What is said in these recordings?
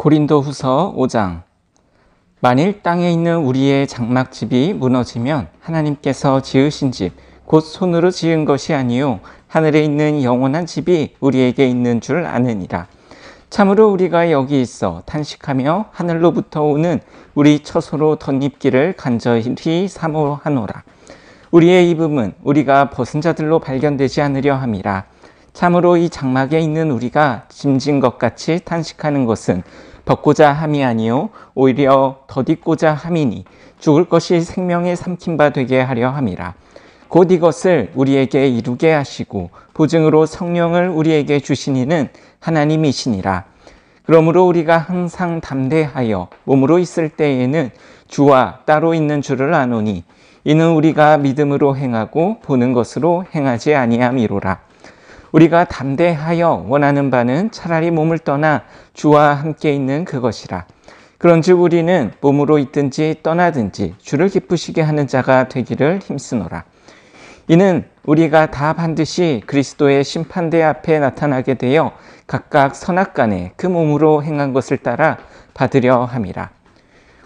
고린도후서 5장. 만일 땅에 있는 우리의 장막집이 무너지면 하나님께서 지으신 집, 곧 손으로 지은 것이 아니요 하늘에 있는 영원한 집이 우리에게 있는 줄 아느니라. 참으로 우리가 여기 있어 탄식하며 하늘로부터 오는 우리 처소로 덧입기를 간절히 사모하노라. 우리의 입음은 우리가 벗은 자들로 발견되지 않으려 함이라. 참으로 이 장막에 있는 우리가 짐진 것 같이 탄식하는 것은 벗고자 함이 아니요 오히려 덧입고자 함이니 죽을 것이 생명에 삼킨 바 되게 하려 함이라. 곧 이것을 우리에게 이루게 하시고 보증으로 성령을 우리에게 주신 이는 하나님이시니라. 그러므로 우리가 항상 담대하여 몸으로 있을 때에는 주와 따로 있는 줄을 아노니 이는 우리가 믿음으로 행하고 보는 것으로 행하지 아니함이로라. 우리가 담대하여 원하는 바는 차라리 몸을 떠나 주와 함께 있는 그것이라. 그런즉 우리는 몸으로 있든지 떠나든지 주를 기쁘시게 하는 자가 되기를 힘쓰노라. 이는 우리가 다 반드시 그리스도의 심판대 앞에 나타나게 되어 각각 선악간에 그 몸으로 행한 것을 따라 받으려 함이라.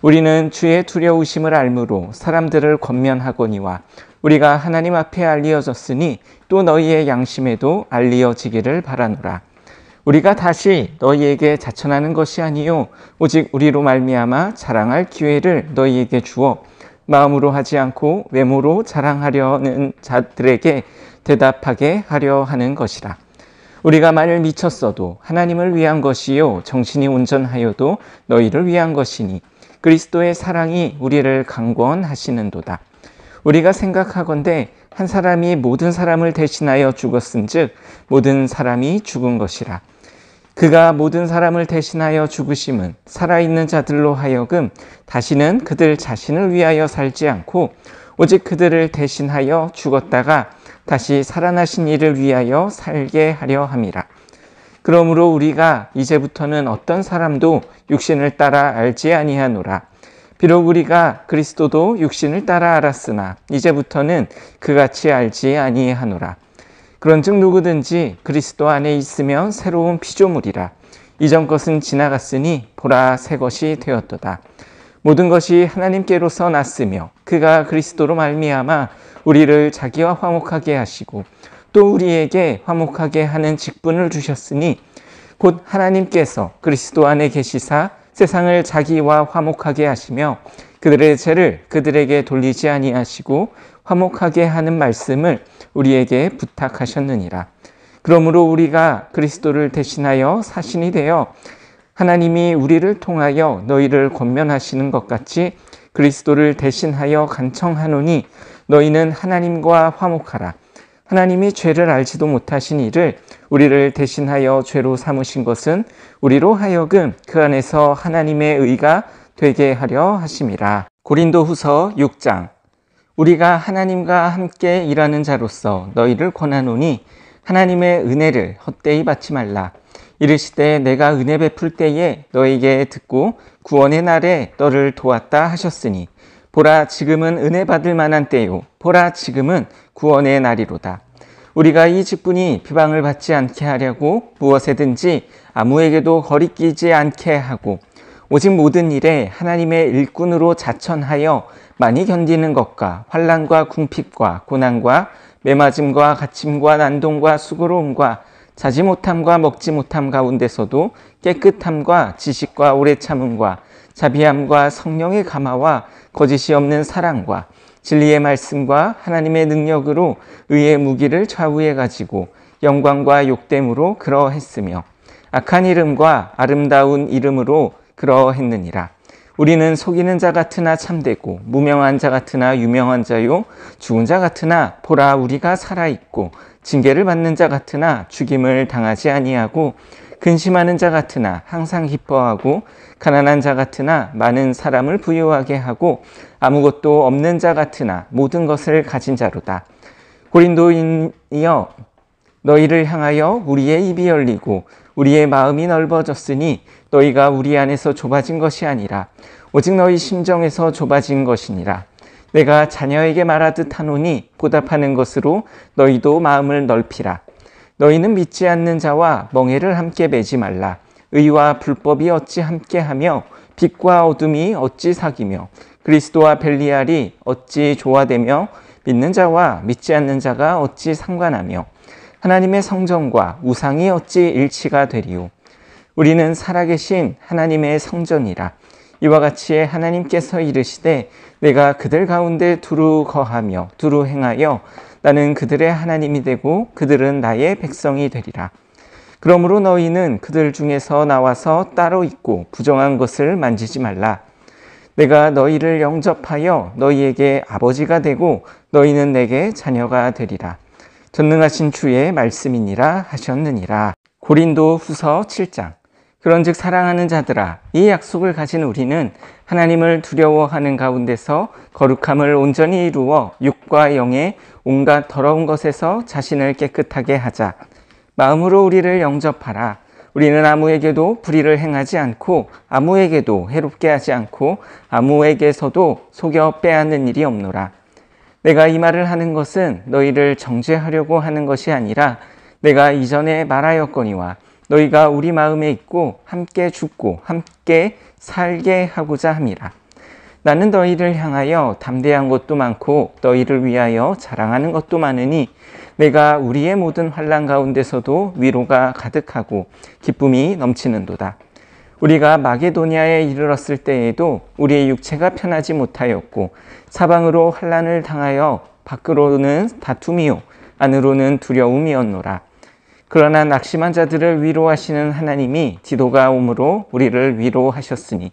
우리는 주의 두려우심을 알므로 사람들을 권면하거니와 우리가 하나님 앞에 알리어졌으니 또 너희의 양심에도 알리어지기를 바라노라. 우리가 다시 너희에게 자천하는 것이 아니요 오직 우리로 말미암아 자랑할 기회를 너희에게 주어 마음으로 하지 않고 외모로 자랑하려는 자들에게 대답하게 하려 하는 것이라. 우리가 만일 미쳤어도 하나님을 위한 것이요 정신이 온전하여도 너희를 위한 것이니 그리스도의 사랑이 우리를 강권하시는도다. 우리가 생각하건대 한 사람이 모든 사람을 대신하여 죽었은즉 모든 사람이 죽은 것이라. 그가 모든 사람을 대신하여 죽으심은 살아있는 자들로 하여금 다시는 그들 자신을 위하여 살지 않고 오직 그들을 대신하여 죽었다가 다시 살아나신 이를 위하여 살게 하려 함이라. 그러므로 우리가 이제부터는 어떤 사람도 육신을 따라 알지 아니하노라. 비록 우리가 그리스도도 육신을 따라 알았으나 이제부터는 그같이 알지 아니하노라. 그런즉 누구든지 그리스도 안에 있으면 새로운 피조물이라. 이전 것은 지나갔으니 보라 새 것이 되었도다. 모든 것이 하나님께로서 났으며 그가 그리스도로 말미암아 우리를 자기와 화목하게 하시고 또 우리에게 화목하게 하는 직분을 주셨으니 곧 하나님께서 그리스도 안에 계시사 세상을 자기와 화목하게 하시며 그들의 죄를 그들에게 돌리지 아니하시고 화목하게 하는 말씀을 우리에게 부탁하셨느니라. 그러므로 우리가 그리스도를 대신하여 사신이 되어 하나님이 우리를 통하여 너희를 권면하시는 것 같이 그리스도를 대신하여 간청하노니 너희는 하나님과 화목하라. 하나님이 죄를 알지도 못하신 이를 우리를 대신하여 죄로 삼으신 것은 우리로 하여금 그 안에서 하나님의 의가 되게 하려 하심이라. 고린도후서 6장. 우리가 하나님과 함께 일하는 자로서 너희를 권하노니 하나님의 은혜를 헛되이 받지 말라. 이르시되 내가 은혜 베풀 때에 너에게 듣고 구원의 날에 너를 도왔다 하셨으니 보라 지금은 은혜 받을 만한 때요 보라 지금은 구원의 날이로다. 우리가 이 직분이 비방을 받지 않게 하려고 무엇에든지 아무에게도 거리끼지 않게 하고 오직 모든 일에 하나님의 일꾼으로 자천하여 많이 견디는 것과 환난과 궁핍과 고난과 매맞음과 갇힘과 난동과 수고로움과 자지 못함과 먹지 못함 가운데서도 깨끗함과 지식과 오래 참음과 자비함과 성령의 감화와 거짓이 없는 사랑과 진리의 말씀과 하나님의 능력으로 의의 무기를 좌우에 가지고 영광과 욕됨으로 그러했으며 악한 이름과 아름다운 이름으로 그러했느니라. 우리는 속이는 자 같으나 참되고 무명한 자 같으나 유명한 자요 죽은 자 같으나 보라 우리가 살아있고 징계를 받는 자 같으나 죽임을 당하지 아니하고 근심하는 자 같으나 항상 기뻐하고 가난한 자 같으나 많은 사람을 부유하게 하고 아무것도 없는 자 같으나 모든 것을 가진 자로다. 고린도인이여 너희를 향하여 우리의 입이 열리고 우리의 마음이 넓어졌으니 너희가 우리 안에서 좁아진 것이 아니라 오직 너희 심정에서 좁아진 것이니라. 내가 자녀에게 말하듯 하노니 보답하는 것으로 너희도 마음을 넓히라. 너희는 믿지 않는 자와 멍에를 함께 매지 말라. 의와 불법이 어찌 함께하며 빛과 어둠이 어찌 사귀며 그리스도와 벨리알이 어찌 조화되며 믿는 자와 믿지 않는 자가 어찌 상관하며 하나님의 성전과 우상이 어찌 일치가 되리요. 우리는 살아계신 하나님의 성전이라. 이와 같이 하나님께서 이르시되 내가 그들 가운데 두루 거하며 두루 행하여 나는 그들의 하나님이 되고 그들은 나의 백성이 되리라. 그러므로 너희는 그들 중에서 나와서 따로 있고 부정한 것을 만지지 말라. 내가 너희를 영접하여 너희에게 아버지가 되고 너희는 내게 자녀가 되리라. 전능하신 주의 말씀이니라 하셨느니라. 고린도 후서 7장. 그런즉 사랑하는 자들아, 이 약속을 가진 우리는 하나님을 두려워하는 가운데서 거룩함을 온전히 이루어 육과 영의 온갖 더러운 것에서 자신을 깨끗하게 하자. 마음으로 우리를 영접하라. 우리는 아무에게도 불의를 행하지 않고 아무에게도 해롭게 하지 않고 아무에게서도 속여 빼앗는 일이 없노라. 내가 이 말을 하는 것은 너희를 정죄하려고 하는 것이 아니라 내가 이전에 말하였거니와 너희가 우리 마음에 있고 함께 죽고 함께 살게 하고자 함이라. 나는 너희를 향하여 담대한 것도 많고 너희를 위하여 자랑하는 것도 많으니 내가 우리의 모든 환난 가운데서도 위로가 가득하고 기쁨이 넘치는도다. 우리가 마게도냐에 이르렀을 때에도 우리의 육체가 편하지 못하였고 사방으로 환난을 당하여 밖으로는 다툼이요 안으로는 두려움이었노라. 그러나 낙심한 자들을 위로하시는 하나님이 디도가 오므로 우리를 위로하셨으니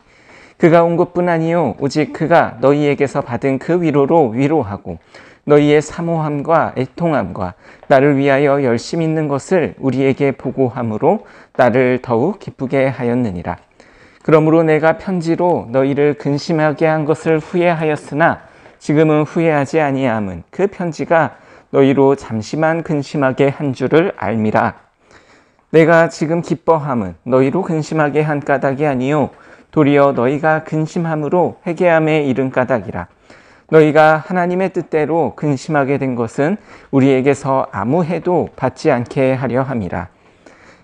그가 온 것뿐 아니요 오직 그가 너희에게서 받은 그 위로로 위로하고 너희의 사모함과 애통함과 나를 위하여 열심 있는 것을 우리에게 보고함으로 나를 더욱 기쁘게 하였느니라. 그러므로 내가 편지로 너희를 근심하게 한 것을 후회하였으나 지금은 후회하지 아니함은 그 편지가 너희로 잠시만 근심하게 한 줄을 알미라. 내가 지금 기뻐함은 너희로 근심하게 한 까닭이 아니요 도리어 너희가 근심함으로 회개함에 이른 까닭이라. 너희가 하나님의 뜻대로 근심하게 된 것은 우리에게서 아무 해도 받지 않게 하려 함이라.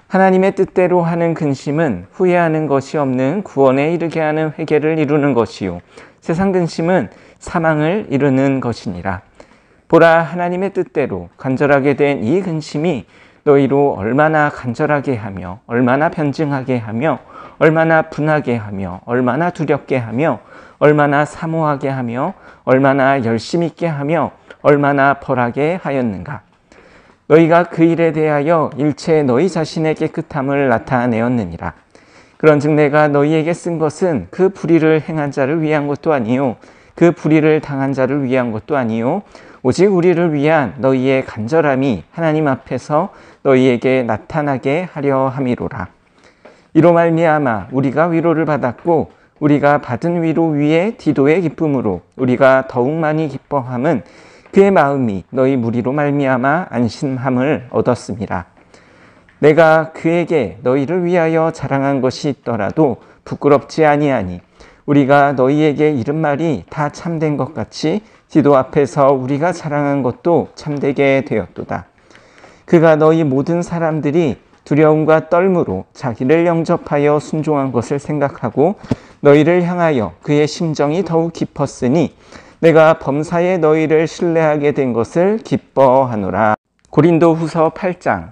하나님의 뜻대로 하는 근심은 후회하는 것이 없는 구원에 이르게 하는 회개를 이루는 것이요 세상 근심은 사망을 이루는 것이니라. 보라, 하나님의 뜻대로 간절하게 된 이 근심이 너희로 얼마나 간절하게 하며 얼마나 변증하게 하며 얼마나 분하게 하며 얼마나 두렵게 하며 얼마나 사모하게 하며 얼마나 열심 있게 하며 얼마나 벌하게 하였는가. 너희가 그 일에 대하여 일체 너희 자신의 깨끗함을 나타내었느니라. 그런즉 내가 너희에게 쓴 것은 그 불의를 행한 자를 위한 것도 아니요 그 불의를 당한 자를 위한 것도 아니요 오직 우리를 위한 너희의 간절함이 하나님 앞에서 너희에게 나타나게 하려 함이로라. 이로 말미암아 우리가 위로를 받았고 우리가 받은 위로 위에 디도의 기쁨으로 우리가 더욱 많이 기뻐함은 그의 마음이 너희 무리로 말미암아 안심함을 얻었습니다. 내가 그에게 너희를 위하여 자랑한 것이 있더라도 부끄럽지 아니하니 우리가 너희에게 이른 말이 다 참된 것 같이 디도 앞에서 우리가 자랑한 것도 참되게 되었도다. 그가 너희 모든 사람들이 두려움과 떨므로 자기를 영접하여 순종한 것을 생각하고 너희를 향하여 그의 심정이 더욱 깊었으니 내가 범사에 너희를 신뢰하게 된 것을 기뻐하노라. 고린도 후서 8장.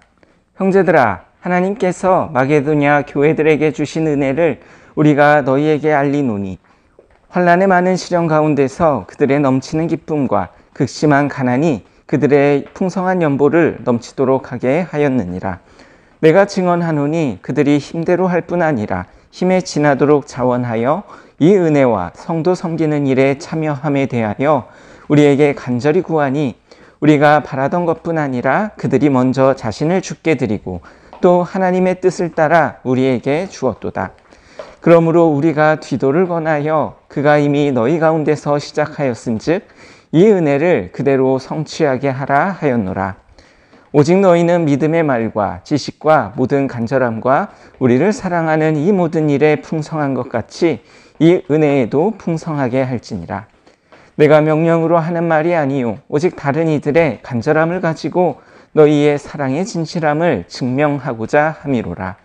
형제들아, 하나님께서 마게도냐 교회들에게 주신 은혜를 우리가 너희에게 알리노니 환난의 많은 시련 가운데서 그들의 넘치는 기쁨과 극심한 가난이 그들의 풍성한 연보를 넘치도록 하게 하였느니라. 내가 증언하노니 그들이 힘대로 할 뿐 아니라 힘에 지나도록 자원하여 이 은혜와 성도 섬기는 일에 참여함에 대하여 우리에게 간절히 구하니 우리가 바라던 것뿐 아니라 그들이 먼저 자신을 주께 드리고 또 하나님의 뜻을 따라 우리에게 주었도다. 그러므로 우리가 디도를 권하여 그가 이미 너희 가운데서 시작하였은즉 이 은혜를 그대로 성취하게 하라 하였노라. 오직 너희는 믿음의 말과 지식과 모든 간절함과 우리를 사랑하는 이 모든 일에 풍성한 것 같이 이 은혜에도 풍성하게 할지니라. 내가 명령으로 하는 말이 아니요 오직 다른 이들의 간절함을 가지고 너희의 사랑의 진실함을 증명하고자 함이로라.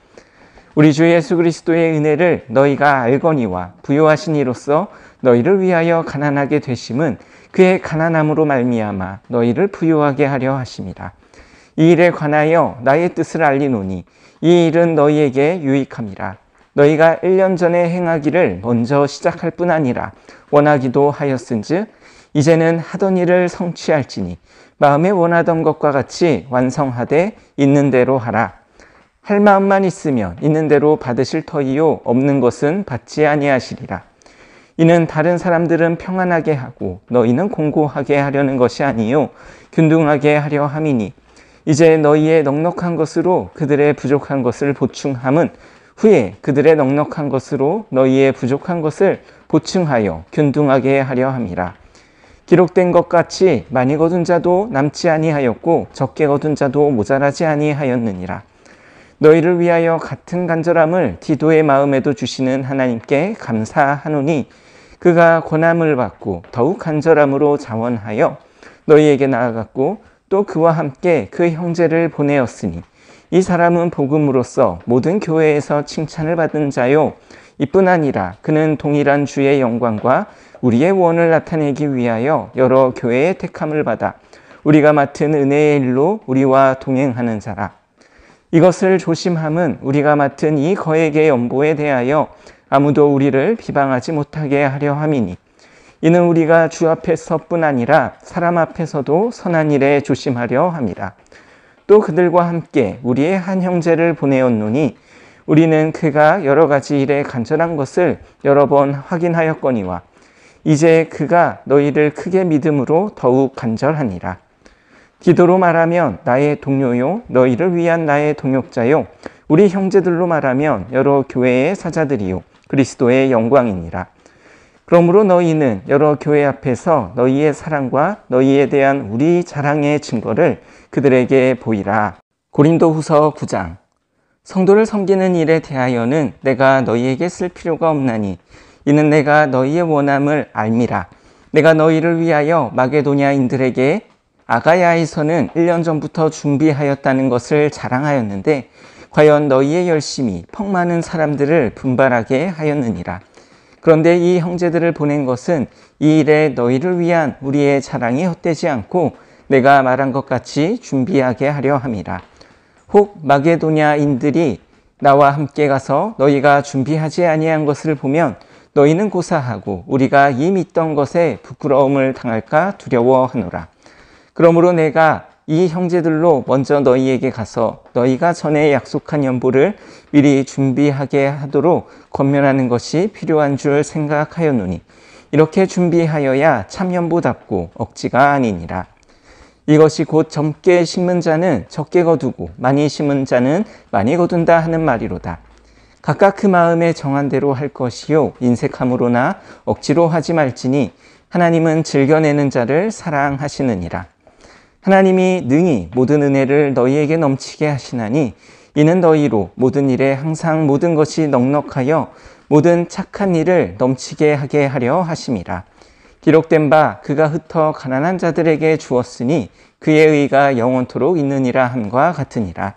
우리 주 예수 그리스도의 은혜를 너희가 알거니와 부요하신 이로써 너희를 위하여 가난하게 되심은 그의 가난함으로 말미암아 너희를 부요하게 하려 하심이라. 이 일에 관하여 나의 뜻을 알리노니 이 일은 너희에게 유익함이라. 너희가 1년 전에 행하기를 먼저 시작할 뿐 아니라 원하기도 하였은즉 이제는 하던 일을 성취할지니 마음에 원하던 것과 같이 완성하되 있는 대로 하라. 할 마음만 있으면 있는 대로 받으실 터이요 없는 것은 받지 아니하시리라. 이는 다른 사람들은 평안하게 하고 너희는 공고하게 하려는 것이 아니요 균등하게 하려 함이니 이제 너희의 넉넉한 것으로 그들의 부족한 것을 보충함은 후에 그들의 넉넉한 것으로 너희의 부족한 것을 보충하여 균등하게 하려 함이라. 기록된 것 같이 많이 거둔 자도 남지 아니하였고 적게 거둔 자도 모자라지 아니하였느니라. 너희를 위하여 같은 간절함을 디도의 마음에도 주시는 하나님께 감사하노니 그가 권함을 받고 더욱 간절함으로 자원하여 너희에게 나아갔고 또 그와 함께 그 형제를 보내었으니 이 사람은 복음으로써 모든 교회에서 칭찬을 받은 자요 이뿐 아니라 그는 동일한 주의 영광과 우리의 원을 나타내기 위하여 여러 교회의 택함을 받아 우리가 맡은 은혜의 일로 우리와 동행하는 자라. 이것을 조심함은 우리가 맡은 이 거액의 연보에 대하여 아무도 우리를 비방하지 못하게 하려 함이니 이는 우리가 주 앞에서뿐 아니라 사람 앞에서도 선한 일에 조심하려 함이라. 또 그들과 함께 우리의 한 형제를 보내었노니 우리는 그가 여러 가지 일에 간절한 것을 여러 번 확인하였거니와 이제 그가 너희를 크게 믿음으로 더욱 간절하니라. 기도로 말하면 나의 동료요 너희를 위한 나의 동역자요 우리 형제들로 말하면 여러 교회의 사자들이요 그리스도의 영광이니라. 그러므로 너희는 여러 교회 앞에서 너희의 사랑과 너희에 대한 우리 자랑의 증거를 그들에게 보이라. 고린도후서 9장. 성도를 섬기는 일에 대하여는 내가 너희에게 쓸 필요가 없나니 이는 내가 너희의 원함을 알미라. 내가 너희를 위하여 마게도냐인들에게 아가야에서는 1년 전부터 준비하였다는 것을 자랑하였는데 과연 너희의 열심이 퍽 많은 사람들을 분발하게 하였느니라. 그런데 이 형제들을 보낸 것은 이 일에 너희를 위한 우리의 자랑이 헛되지 않고 내가 말한 것 같이 준비하게 하려 함이라. 혹 마게도냐인들이 나와 함께 가서 너희가 준비하지 아니한 것을 보면 너희는 고사하고 우리가 이 믿던 것에 부끄러움을 당할까 두려워하노라. 그러므로 내가 이 형제들로 먼저 너희에게 가서 너희가 전에 약속한 연보를 미리 준비하게 하도록 권면하는 것이 필요한 줄 생각하였노니 이렇게 준비하여야 참연보답고 억지가 아니니라. 이것이 곧 젊게 심은 자는 적게 거두고 많이 심은 자는 많이 거둔다 하는 말이로다. 각각 그 마음에 정한 대로 할 것이요 인색함으로나 억지로 하지 말지니 하나님은 즐겨내는 자를 사랑하시느니라. 하나님이 능히 모든 은혜를 너희에게 넘치게 하시나니 이는 너희로 모든 일에 항상 모든 것이 넉넉하여 모든 착한 일을 넘치게 하게 하려 하심이라. 기록된 바 그가 흩어 가난한 자들에게 주었으니 그의 의가 영원토록 있느니라 함과 같으니라.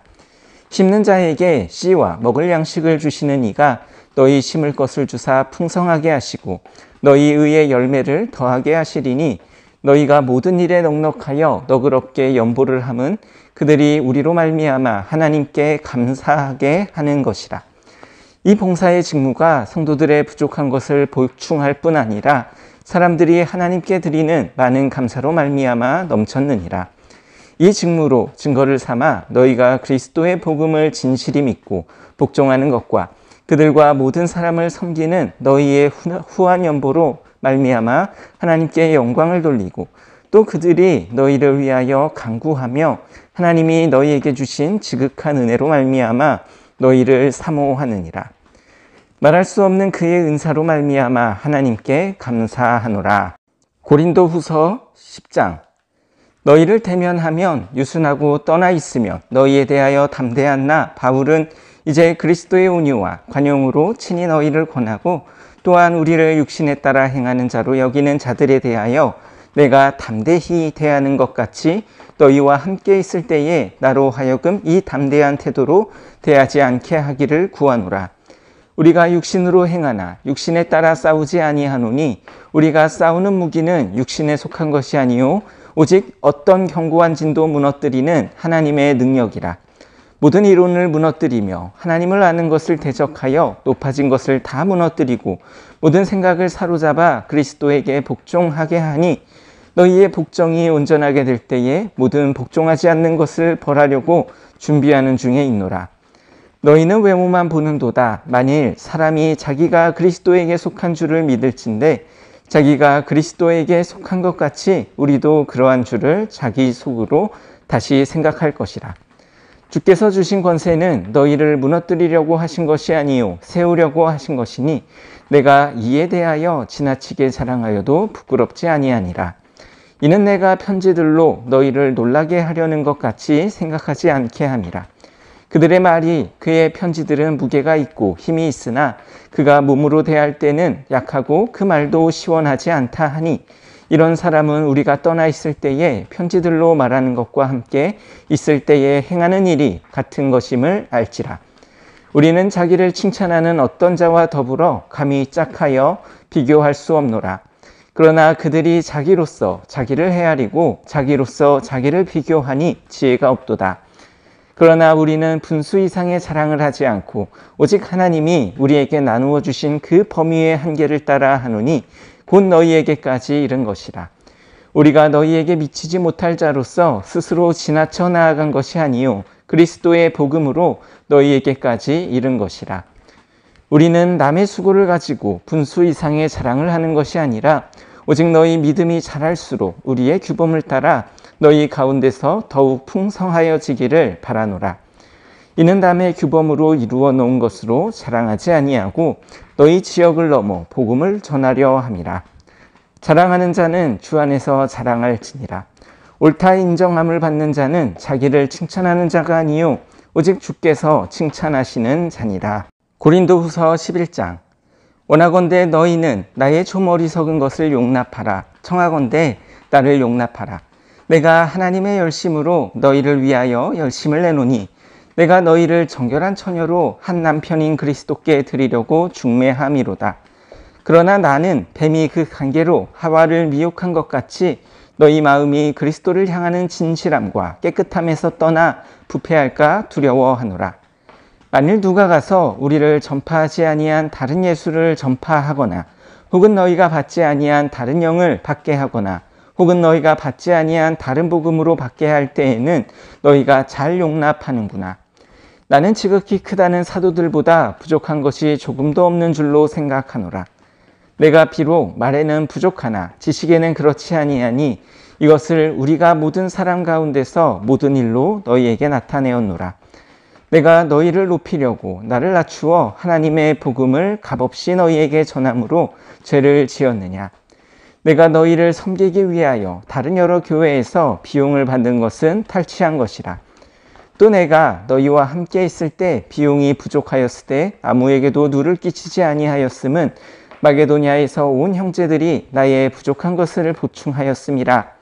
심는 자에게 씨와 먹을 양식을 주시는 이가 너희 심을 것을 주사 풍성하게 하시고 너희 의의 열매를 더하게 하시리니 너희가 모든 일에 넉넉하여 너그럽게 연보를 함은 그들이 우리로 말미암아 하나님께 감사하게 하는 것이라. 이 봉사의 직무가 성도들의 부족한 것을 보충할 뿐 아니라 사람들이 하나님께 드리는 많은 감사로 말미암아 넘쳤느니라. 이 직무로 증거를 삼아 너희가 그리스도의 복음을 진실히 믿고 복종하는 것과 그들과 모든 사람을 섬기는 너희의 후한 연보로 말미암아 하나님께 영광을 돌리고 또 그들이 너희를 위하여 간구하며 하나님이 너희에게 주신 지극한 은혜로 말미암아 너희를 사모하느니라. 말할 수 없는 그의 은사로 말미암아 하나님께 감사하노라. 고린도후서 10장. 너희를 대면하면 유순하고 떠나 있으면 너희에 대하여 담대한 나 바울은 이제 그리스도의 온유와 관용으로 친히 너희를 권하고 또한 우리를 육신에 따라 행하는 자로 여기는 자들에 대하여 내가 담대히 대하는 것 같이 너희와 함께 있을 때에 나로 하여금 이 담대한 태도로 대하지 않게 하기를 구하노라. 우리가 육신으로 행하나 육신에 따라 싸우지 아니하노니 우리가 싸우는 무기는 육신에 속한 것이 아니요 오직 어떤 견고한 진도 무너뜨리는 하나님의 능력이라. 모든 이론을 무너뜨리며 하나님을 아는 것을 대적하여 높아진 것을 다 무너뜨리고 모든 생각을 사로잡아 그리스도에게 복종하게 하니 너희의 복종이 온전하게 될 때에 모든 복종하지 않는 것을 벌하려고 준비하는 중에 있노라. 너희는 외모만 보는도다. 만일 사람이 자기가 그리스도에게 속한 줄을 믿을진대 자기가 그리스도에게 속한 것 같이 우리도 그러한 줄을 자기 속으로 다시 생각할 것이라. 주께서 주신 권세는 너희를 무너뜨리려고 하신 것이 아니요 세우려고 하신 것이니 내가 이에 대하여 지나치게 자랑하여도 부끄럽지 아니하니라. 이는 내가 편지들로 너희를 놀라게 하려는 것 같이 생각하지 않게 함이라. 그들의 말이 그의 편지들은 무게가 있고 힘이 있으나 그가 몸으로 대할 때는 약하고 그 말도 시원하지 않다 하니 이런 사람은 우리가 떠나 있을 때에 편지들로 말하는 것과 함께 있을 때에 행하는 일이 같은 것임을 알지라. 우리는 자기를 칭찬하는 어떤 자와 더불어 감히 짝하여 비교할 수 없노라. 그러나 그들이 자기로서 자기를 헤아리고 자기로서 자기를 비교하니 지혜가 없도다. 그러나 우리는 분수 이상의 자랑을 하지 않고 오직 하나님이 우리에게 나누어 주신 그 범위의 한계를 따라 하노니 곧 너희에게까지 이른 것이라. 우리가 너희에게 미치지 못할 자로서 스스로 지나쳐 나아간 것이 아니요 그리스도의 복음으로 너희에게까지 이른 것이라. 우리는 남의 수고를 가지고 분수 이상의 자랑을 하는 것이 아니라 오직 너희 믿음이 자랄수록 우리의 규범을 따라 너희 가운데서 더욱 풍성하여지기를 바라노라. 이는 남의 규범으로 이루어 놓은 것으로 자랑하지 아니하고 너희 지역을 넘어 복음을 전하려 함이라. 자랑하는 자는 주 안에서 자랑할지니라. 옳다 인정함을 받는 자는 자기를 칭찬하는 자가 아니요 오직 주께서 칭찬하시는 자니라. 고린도후서 11장. 원하건대 너희는 나의 좀 어리석은 것을 용납하라. 청하건대 나를 용납하라. 내가 하나님의 열심으로 너희를 위하여 열심을 내노니 내가 너희를 정결한 처녀로 한 남편인 그리스도께 드리려고 중매함이로다. 그러나 나는 뱀이 그 관계로 하와를 미혹한 것 같이 너희 마음이 그리스도를 향하는 진실함과 깨끗함에서 떠나 부패할까 두려워하노라. 만일 누가 가서 우리를 전파하지 아니한 다른 예수를 전파하거나 혹은 너희가 받지 아니한 다른 영을 받게 하거나 혹은 너희가 받지 아니한 다른 복음으로 받게 할 때에는 너희가 잘 용납하는구나. 나는 지극히 크다는 사도들보다 부족한 것이 조금도 없는 줄로 생각하노라. 내가 비록 말에는 부족하나 지식에는 그렇지 아니하니 이것을 우리가 모든 사람 가운데서 모든 일로 너희에게 나타내었노라. 내가 너희를 높이려고 나를 낮추어 하나님의 복음을 값없이 너희에게 전함으로 죄를 지었느냐. 내가 너희를 섬기기 위하여 다른 여러 교회에서 비용을 받는 것은 탈취한 것이라. 또 내가 너희와 함께 있을 때 비용이 부족하였을 때 아무에게도 누를 끼치지 아니하였음은 마게도냐에서 온 형제들이 나의 부족한 것을 보충하였음이라.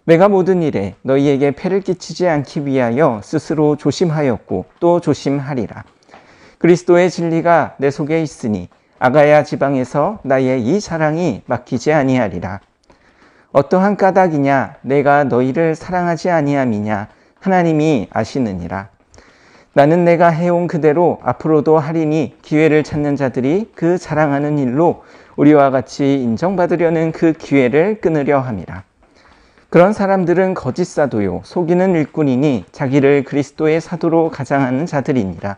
내가 모든 일에 너희에게 폐를 끼치지 않기 위하여 스스로 조심하였고 또 조심하리라. 그리스도의 진리가 내 속에 있으니 아가야 지방에서 나의 이 자랑이 막히지 아니하리라. 어떠한 까닭이냐 내가 너희를 사랑하지 아니함이냐 하나님이 아시느니라. 나는 내가 해온 그대로 앞으로도 하리니 기회를 찾는 자들이 그 자랑하는 일로 우리와 같이 인정받으려는 그 기회를 끊으려 함이라. 그런 사람들은 거짓 사도요 속이는 일꾼이니 자기를 그리스도의 사도로 가장하는 자들이니라.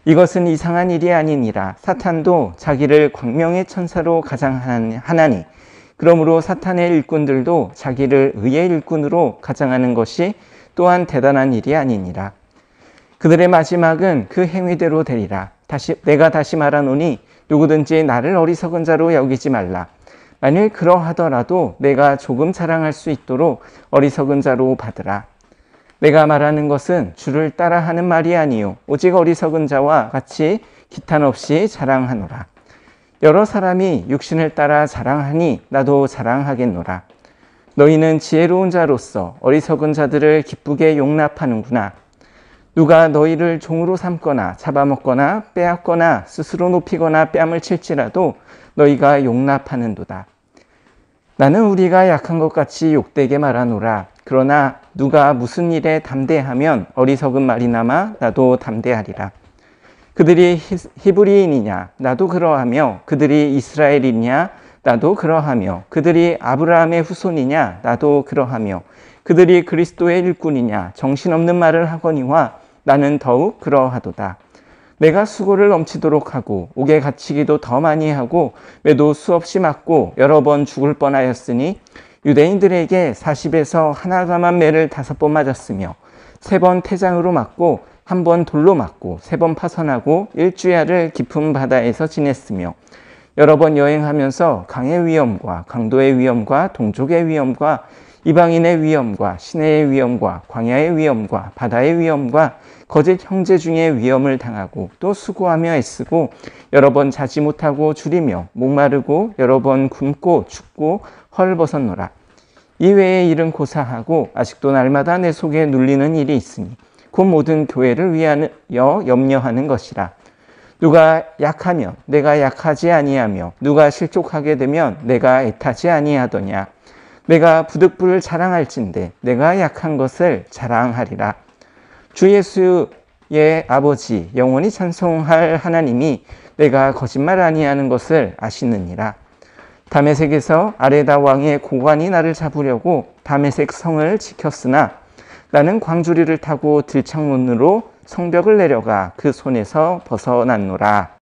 이것은 이상한 일이 아니니라. 사탄도 자기를 광명의 천사로 가장하나니 그러므로 사탄의 일꾼들도 자기를 의의 일꾼으로 가장하는 것이 또한 대단한 일이 아니니라. 그들의 마지막은 그 행위대로 되리라. 내가 다시 말하노니 누구든지 나를 어리석은 자로 여기지 말라. 만일 그러하더라도 내가 조금 자랑할 수 있도록 어리석은 자로 받으라. 내가 말하는 것은 주를 따라하는 말이 아니요 오직 어리석은 자와 같이 기탄 없이 자랑하노라. 여러 사람이 육신을 따라 자랑하니 나도 자랑하겠노라. 너희는 지혜로운 자로서 어리석은 자들을 기쁘게 용납하는구나. 누가 너희를 종으로 삼거나 잡아먹거나 빼앗거나 스스로 높이거나 뺨을 칠지라도 너희가 용납하는도다. 나는 우리가 약한 것 같이 욕되게 말하노라. 그러나 누가 무슨 일에 담대하면 어리석은 말이나마 나도 담대하리라. 그들이 히브리인이냐 나도 그러하며 그들이 이스라엘이냐 나도 그러하며 그들이 아브라함의 후손이냐 나도 그러하며 그들이 그리스도의 일꾼이냐 정신없는 말을 하거니와 나는 더욱 그러하도다. 내가 수고를 넘치도록 하고 옥에 갇히기도 더 많이 하고 매도 수없이 맞고 여러 번 죽을 뻔하였으니 유대인들에게 40에서 하나가만 매를 5번 맞았으며 3번 태장으로 맞고 1번 돌로 맞고 3번 파선하고 1주야를 깊은 바다에서 지냈으며 여러 번 여행하면서 강의 위험과 강도의 위험과 동족의 위험과 이방인의 위험과 시내의 위험과 광야의 위험과 바다의 위험과 거짓 형제 중에 위험을 당하고 또 수고하며 애쓰고 여러 번 자지 못하고 줄이며 목마르고 여러 번 굶고 춥고 헐벗었노라. 이외의 일은 고사하고 아직도 날마다 내 속에 눌리는 일이 있으니 곧 모든 교회를 위하여 염려하는 것이라. 누가 약하면 내가 약하지 아니하며 누가 실족하게 되면 내가 애타지 아니하더냐. 내가 부득불을 자랑할진대 내가 약한 것을 자랑하리라. 주 예수의 아버지 영원히 찬송할 하나님이 내가 거짓말 아니하는 것을 아시느니라. 다메섹에서 아레다 왕의 고관이 나를 잡으려고 다메섹 성을 지켰으나 나는 광주리를 타고 들창문으로 성벽을 내려가 그 손에서 벗어났노라.